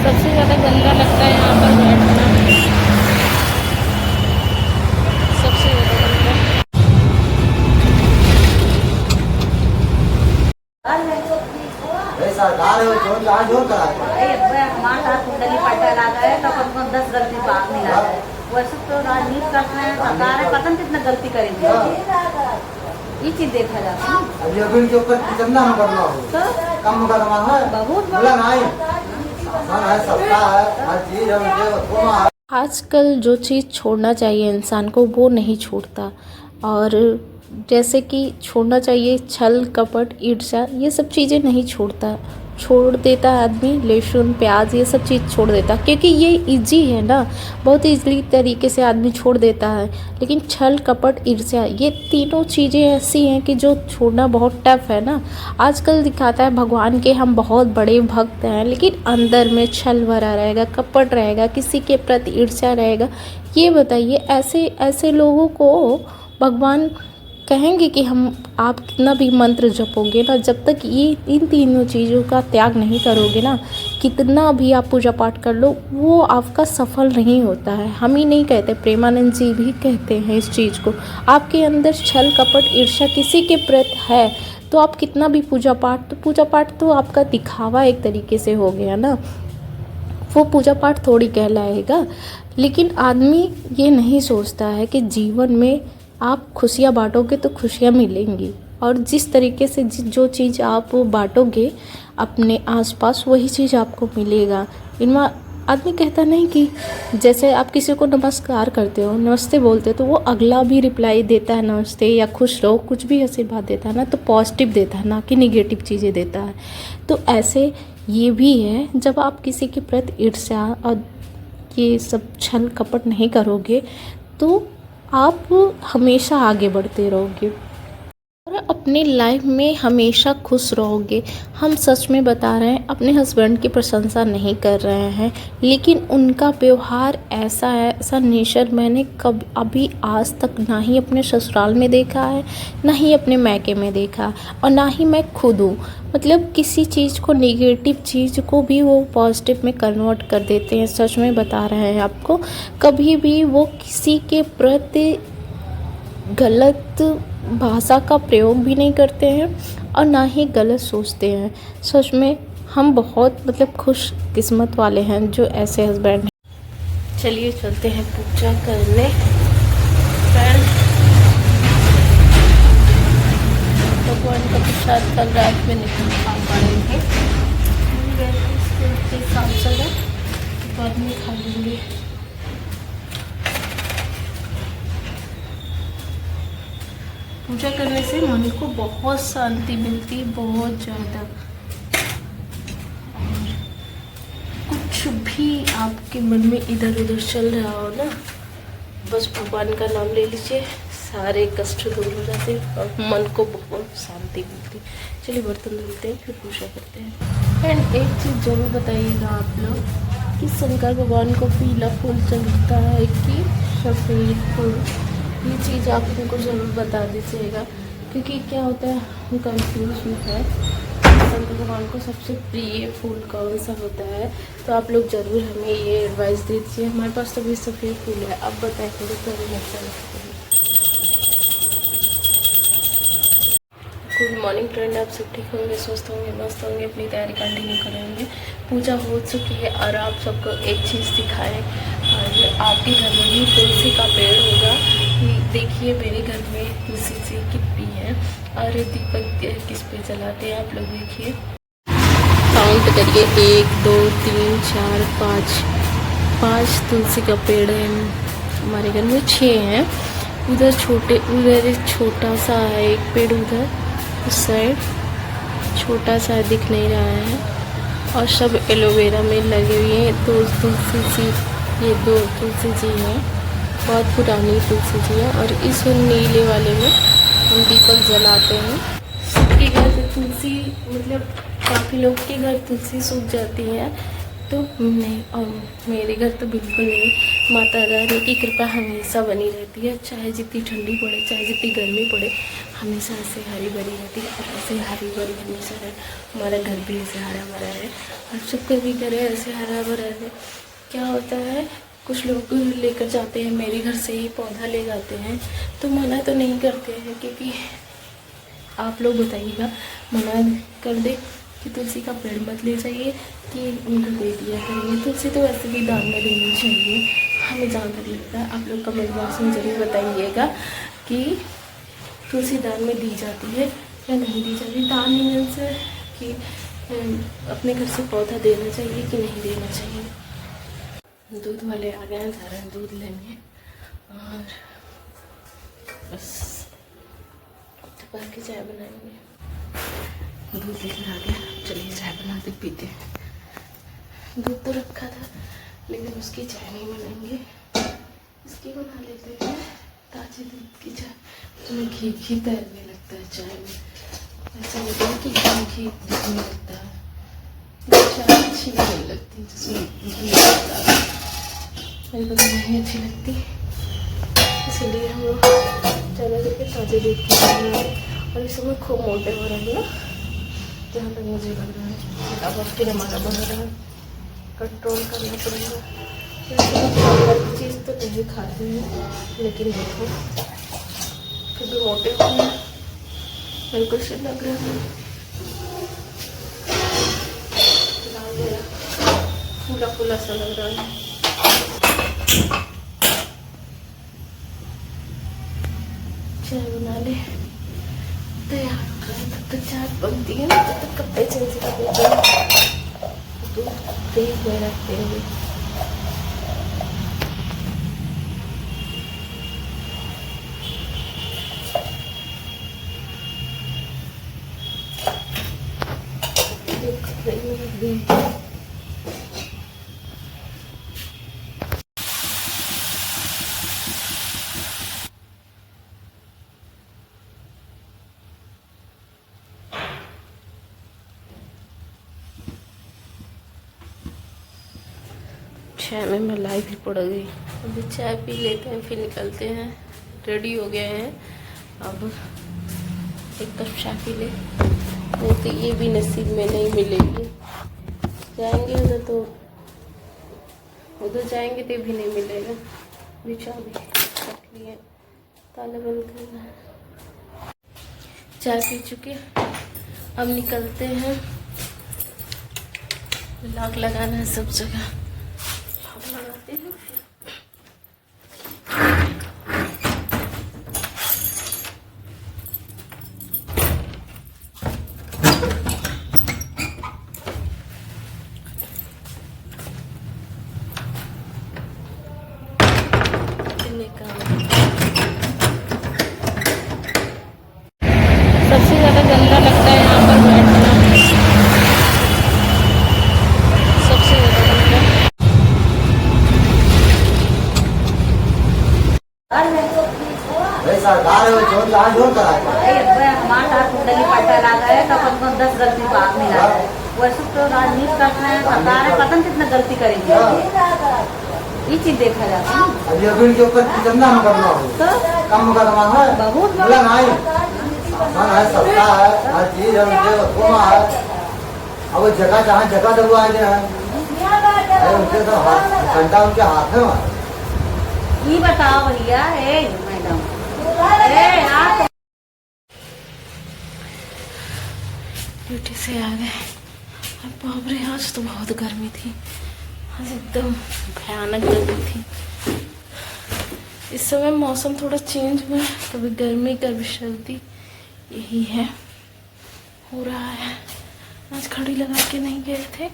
सबसे ज़्यादा गंदा लगता है यहाँ पर बैठना, सबसे ज़्यादा गंदा। सरकार जोर करा हमारा कुंडली पलटा लगा है तो कम से कम 10 गलती बात नहीं लगा है। वैसे तो राजनीति करते हैं, सरकार है, पता नहीं कितना गलती करेंगे, ये चीज देखा जाता है। लेकिन के ऊपर कितना हम करना हो तो कम करना है बहुत बोला नहीं आसान है, सबका है, हर चीज है उनके आजकल जो चीज़ छोड़ना चाहिए इंसान को वो नहीं छोड़ता। और जैसे कि छोड़ना चाहिए छल कपट ईर्ष्या, ये सब चीज़ें नहीं छोड़ता। छोड़ देता है आदमी लहसुन प्याज, ये सब चीज़ छोड़ देता क्योंकि ये इजी है ना, बहुत ईजली तरीके से आदमी छोड़ देता है। लेकिन छल कपट ईर्ष्या, ये तीनों चीज़ें ऐसी हैं कि जो छोड़ना बहुत टफ है ना। आजकल दिखाता है भगवान के हम बहुत बड़े भक्त हैं, लेकिन अंदर में छल भरा रहेगा, कपट रहेगा, किसी के प्रति ईर्ष्या रहेगा। ये बताइए ऐसे ऐसे लोगों को भगवान कहेंगे कि हम आप कितना भी मंत्र जपोगे ना, जब तक ये इन तीनों चीज़ों का त्याग नहीं करोगे ना, कितना भी आप पूजा पाठ कर लो वो आपका सफल नहीं होता है। हम ही नहीं कहते, प्रेमानंद जी भी कहते हैं इस चीज़ को। आपके अंदर छल कपट ईर्ष्या किसी के प्रति है तो आप कितना भी पूजा पाठ तो आपका दिखावा एक तरीके से हो गया ना, वो पूजा पाठ थोड़ी कहलाएगा। लेकिन आदमी ये नहीं सोचता है कि जीवन में आप खुशियाँ बांटोगे तो खुशियाँ मिलेंगी, और जिस तरीके से जो चीज़ आप बांटोगे अपने आसपास वही चीज़ आपको मिलेगा। इनमें आदमी कहता नहीं कि जैसे आप किसी को नमस्कार करते हो, नमस्ते बोलते हो, तो वो अगला भी रिप्लाई देता है नमस्ते या खुश रहो, कुछ भी आशीर्वाद देता है ना, तो पॉजिटिव देता है ना कि निगेटिव चीज़ें देता है। तो ऐसे ये भी है, जब आप किसी के प्रति ईर्ष्या और ये सब छल कपट नहीं करोगे तो आप हमेशा आगे बढ़ते रहोगे और अपनी लाइफ में हमेशा खुश रहोगे। हम सच में बता रहे हैं, अपने हस्बैंड की प्रशंसा नहीं कर रहे हैं, लेकिन उनका व्यवहार ऐसा है, ऐसा नेचर मैंने कभी अभी आज तक ना ही अपने ससुराल में देखा है, ना ही अपने मायके में देखा, और ना ही मैं खुद हूँ। मतलब किसी चीज़ को, नेगेटिव चीज़ को भी वो पॉजिटिव में कन्वर्ट कर देते हैं। सच में बता रहे हैं आपको, कभी भी वो किसी के प्रति गलत भाषा का प्रयोग भी नहीं करते हैं और ना ही गलत सोचते हैं। सच में हम बहुत मतलब खुश किस्मत वाले हैं जो ऐसे हस्बैंड हैं। चलिए चलते हैं पूजा करने। भगवान का प्रसाद कल रात में नहीं खा पाएंगे, साफ जगह बाद में खा लेंगे। पूजा करने से मन को बहुत शांति मिलती है, बहुत ज़्यादा। कुछ भी आपके मन में इधर उधर चल रहा हो ना, बस भगवान का नाम ले लीजिए, सारे कष्ट दूर हो जाते हैं और मन को बहुत शांति मिलती है। चलिए बर्तन धुलते हैं फिर पूजा करते हैं। एंड एक चीज़ ज़रूर बताइएगा आप लोग कि शंकर भगवान को पीला फूल चढ़ता है कि सफ़ेद फूल, ये चीज़ आप उनको ज़रूर बता दीजिएगा, क्योंकि क्या होता है हम कंफ्यूज भी है शंकर भगवान को सबसे प्रिय फूल कौन सा होता है। तो आप लोग ज़रूर हमें ये एडवाइस दीजिए। हमारे पास तो भी सफ़ेद फूल है, अब बताएं थोड़ी ज़रूर अच्छा लगता है। गुड मॉर्निंग फ्रेंड, आप सब ठीक होंगे, स्वस्थ होंगे, मस्त होंगे, अपनी तैयारी कंटिन्यू करेंगे। पूजा हो चुकी है और आप सबको एक चीज़ दिखाएं, और आपके घर में भी तुलसी का पेड़ होगा। देखिए मेरे घर में तुलसी जी कितनी है और दीपक किस पे जलाते हैं आप लोग देखिए। काउंट करिए 1 2 3 4 5 तुलसी का पेड़ है हमारे घर में, 6 हैं। उधर एक छोटा सा है एक पेड़, उधर उस साइड छोटा सा दिख नहीं रहा है, और सब एलोवेरा में लगे हुए हैं। तो तुलसी जी, ये 2 तुलसी जी हैं, बहुत पुरानी तुलसी जी है। और इस नीले वाले में हम दीपक जलाते हैं। सबके घर से तुलसी, मतलब काफ़ी लोग के घर तुलसी सूख जाती है, तो नहीं, और मेरे घर तो बिल्कुल नहीं। माता रानी की कृपा हमेशा बनी रहती है, चाहे जितनी ठंडी पड़े, चाहे जितनी गर्मी पड़े, हमेशा ऐसे हरी भरी रहती है। और ऐसे हरी भरी हमेशा रहे। हमारा घर भी ऐसे हरा भरा है, और सबका भी घर है ऐसे हरा भरा है। क्या होता है, कुछ लोग लेकर जाते हैं, मेरे घर से ही पौधा ले जाते हैं, तो मना तो नहीं करते हैं, क्योंकि आप लोग बताइएगा, मना कर दे कि तुलसी का पेड़ मत ले जाइए कि उनको दे दिया करिए। तुलसी तो वैसे भी दान में देनी चाहिए, हमें जहाँ तक लगता है। आप लोग कमेंट बॉक्स में ज़रूर बताइएगा कि तुलसी दान में दी जाती है या नहीं दी जाती। दान मीन्स कि अपने घर से पौधा देना चाहिए कि नहीं देना चाहिए। दूध वाले आ गए हैं, जा रहे हैं दूध लेंगे, और बस दोपहर की चाय बनाएंगे। दूध लेकर आ गया, चलिए चाय बनाते पीते। दूध तो रखा था, लेकिन उसकी चाय नहीं बनाएंगे, इसकी बना लेते हैं ताज़े दूध की चाय। उसमें घी घी तैरने लगता है चाय में, ऐसा लगता है कि घी दिखने लगता है। चाय अच्छी नहीं लगती जिसमें घी लगता है, मेरे को तो नहीं अच्छी लगती, इसलिए हम लोग ज़्यादा करके ताज़े दूध की चाय बनाएंगे। और इस समय खूब मोटे हो रहे हैं ना, जहाँ तक मुझे लग रहा है। अब फिर हमारा बन रहा है, कंट्रोल करना पड़ेगा। हर चीज़ तो नहीं खाते हैं, लेकिन देखो फिर भी मोटे हो गए, बिल्कुल से लग रहा है। फूला फूला सा लग रहा है। चाय बना ले, तैयार हो रहा है। तब तक चाय बनती है ना, तब तक कपड़े चेंज कर देते हैं, तो फ्रिज में रखते हैं। कपड़े में रख देंगे। चाय में मलाई भी पड़ गई। अभी चाय पी लेते हैं, फिर निकलते हैं। रेडी हो गए हैं, अब एक कप चाय पी ले, नहीं तो ये भी नसीब में नहीं मिलेगी। जाएंगे उधर तो उधर जाएंगे तो भी नहीं मिलेगा। भी चाबी रख लिए, ताला बंद करना है। चाय पी चुके, अब निकलते हैं। लॉक लगाना है सब जगह, लगाते हैं। सबसे ज़्यादा गंदा लगता है यहाँ पर बैठना, सबसे ज़्यादा गंदा। सरकार है जो जोर कराएगा। हमारा कुंडली पट्टा लगा है तो अपन को 10 गलती भाग मिला है। वैसे तो राजनीति करते हैं, सरकार है, पता नहीं कितना गलती करेंगे। ये चीज देखा जाता है। अभी अभी के ऊपर कितना मुकदमा हो, तो कम मुकदमा है, बहुत बोला नहीं है, सबका है, हर चीज है, उनके हुक्म है। अब वो जगह जहाँ जगह दबुआए हैं, उनके तो घंटा उनके हाथ में। ये बताओ भैया, मैडम आप ड्यूटी से आ गए। अब बाप रे, आज तो बहुत गर्मी थी, आज एकदम भयानक गर्मी थी। इस समय मौसम थोड़ा चेंज हुआ है, कभी गर्मी कभी सर्दी, यही है हो रहा है। आज घड़ी लगा के नहीं गए थे।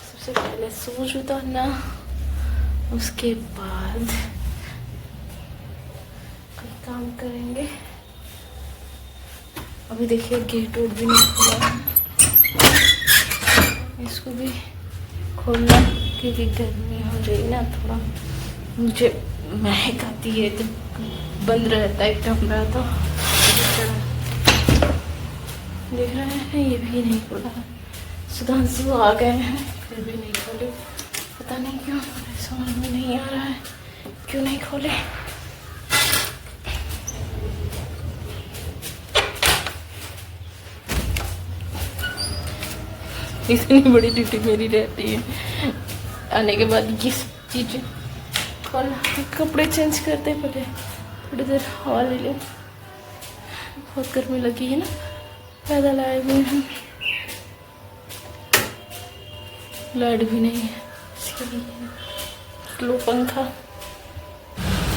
सबसे पहले सूज उतारना, उसके बाद कोई काम करेंगे। अभी देखिए गेट वोट भी नहीं खुला है, इसको भी खोलना, क्योंकि गर्मी हो रही ना, थोड़ा मुझे महक आती है जब बंद रहता है कमरा। तो देख रहे हैं, ये भी नहीं खुला, सुधांशु आ गए हैं फिर भी नहीं खोले, पता नहीं क्यों, समझ में नहीं आ रहा है क्यों नहीं खोले। इतनी बड़ी ड्यूटी मेरी रहती है, आने के बाद ये सब चीज़ें खोलना, कपड़े चेंज करते पहले थोड़ी देर हवा ले ले, बहुत गर्मी लगी है ना, पैदल आए हुए हैं, लाइट भी नहीं है इसके लिए स्लो पंखा।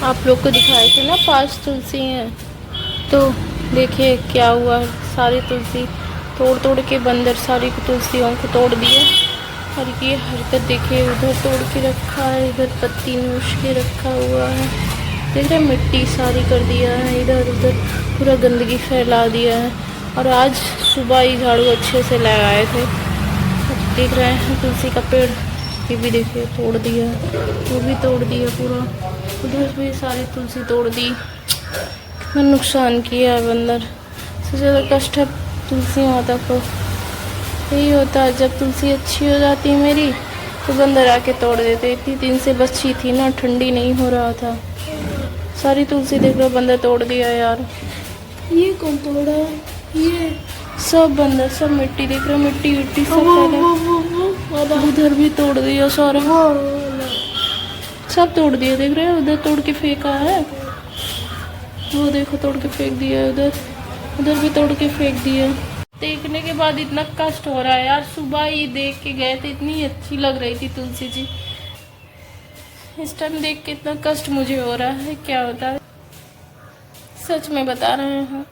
आप लोग को दिखाए थे ना 5 तुलसी हैं, तो देखिए क्या हुआ, सारी तुलसी तोड़ के बंदर सारी तुलसियों को तोड़ दिया। और ये हरकत देखिए, उधर तोड़ के रखा है, इधर पत्ती नोच के रखा हुआ है, देख रहे मिट्टी सारी कर दिया है, इधर उधर पूरा गंदगी फैला दिया है। और आज सुबह ही झाड़ू अच्छे से लगाए थे, देख रहे हैं तुलसी का पेड़ ये भी देखिए तोड़ दिया, वो भी तोड़ दिया पूरा, उधर भी सारी तुलसी तोड़ दी, कितना नुकसान किया है बंदर। सबसे ज़्यादा कष्ट है तुलसी माता को, यही होता है जब तुलसी अच्छी हो जाती है मेरी तो बंदर आके तोड़ देते। इतनी दिन से बची थी ना, ठंडी नहीं हो रहा था, सारी तुलसी देख लो बंदर तोड़ दिया यार। ये कौन तोड़ा है? ये सब बंदर, सब मिट्टी देख रहे हो, मिट्टी सब पहले उधर भी तोड़ दिया सारा, सब तोड़ दिया देख रहे हो, उधर तोड़ के फेंका है, वो देखो तोड़ के फेंक दिया है, उधर भी तोड़ के फेंक दिया। देखने के बाद इतना कष्ट हो रहा है यार, सुबह ही देख के गए थे, इतनी अच्छी लग रही थी तुलसी जी, इस टाइम देख के इतना कष्ट मुझे हो रहा है, क्या होता है, सच में बता रहे हैं।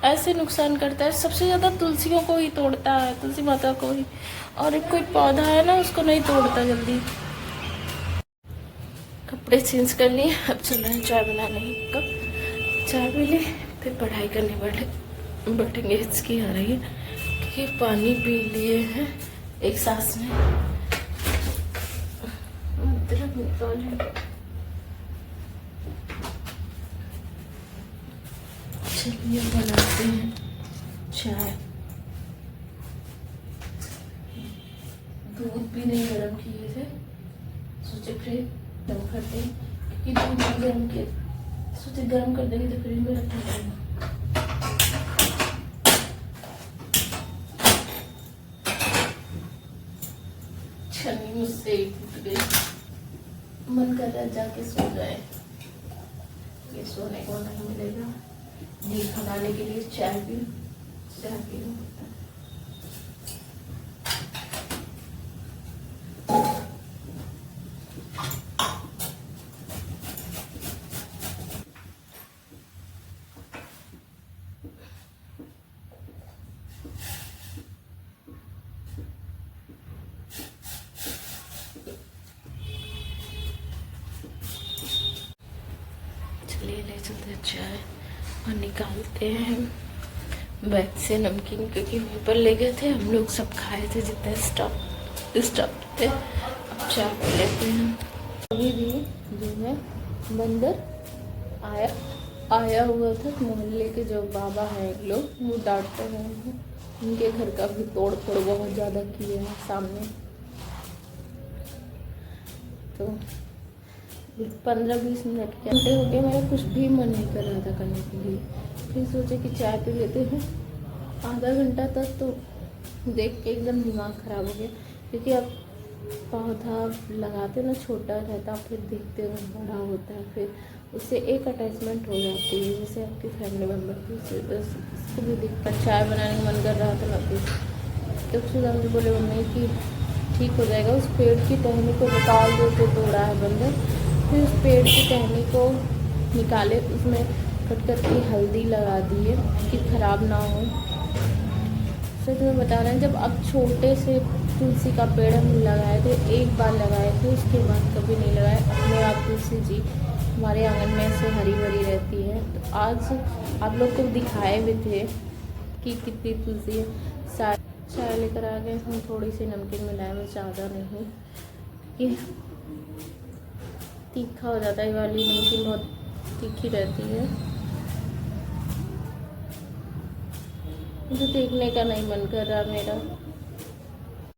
ऐसे नुकसान करता है, सबसे ज़्यादा तुलसियों को ही तोड़ता है, तुलसी माता को ही, और एक कोई पौधा है ना उसको नहीं तोड़ता जल्दी। कपड़े चेंज कर लिए, अब चल रहे हैं चाय बनाने का, चाय पी ले फिर पढ़ाई करने बैठेंगे। इसकी आ रही है कि पानी पी लिए हैं एक सांस में, चलिए बनाते हैं चाय। दूध भी नहीं गर्म किए थे, सोचे फिर गर्म करते हैं, क्योंकि दूध नहीं गर्म किए, सोचे गर्म कर देंगे तो फ्रिज में रखना पड़ेगा। छन्नी मुझसे टूट गई, मन कर रहा है जाके सो जाए, ये सोने को नहीं मिलेगा, नींद भगाने के लिए चाय पी लो। चलिए ले चलते हैं चाय और निकालते हैं बैग से नमकीन, क्योंकि वहीं पर ले गए थे हम लोग, सब खाए थे जितने स्टॉप थे। अब चाय पी लेते हैं। अभी भी जो है बंदर आया हुआ था, मोहल्ले के जो बाबा हैं एक लोग, वो डांटते हैं, उनके घर का भी तोड़ फोड़ बहुत ज़्यादा किए हैं सामने। तो 15-20 मिनट के घंटे हो गए, मेरा कुछ भी मन नहीं कर रहा था करने के लिए, फिर सोचे कि चाय पी लेते हैं। आधा घंटा तक तो देख के एकदम दिमाग ख़राब हो गया, क्योंकि अब पौधा लगाते ना छोटा रहता, फिर देखते हुए बड़ा होता है, फिर उससे एक अटैचमेंट हो जाती है, जैसे आपकी फैमिली मेम्बर की, उसको भी दिक्कत। चाय बनाने का मन कर रहा था ना, फिर तो सुधा मुझे बोले मम्मी कि ठीक हो जाएगा, उस पेड़ की टहनी को निकाल दो जो तोड़ा है बंदर, फिर उस पेड़ की टहनी को निकाले, उसमें कट करके हल्दी लगा दिए कि ख़राब ना हो। सच में बता रहे हैं, जब अब छोटे से तुलसी का पेड़ हम लगाए थे, एक बार लगाए थे, उसके बाद कभी नहीं लगाए। अपने आप तुलसी जी हमारे आंगन में से हरी भरी रहती है। तो आज आप लोग को दिखाए भी थे कि कितनी तुलसी है। चाय लेकर आ गए हम, थोड़ी सी नमकीन मिलाए, बस ज़्यादा नहीं, कि तीखा हो जाता है। ये वाली नमकीन बहुत तीखी रहती है, मुझे देखने का नहीं मन कर रहा मेरा।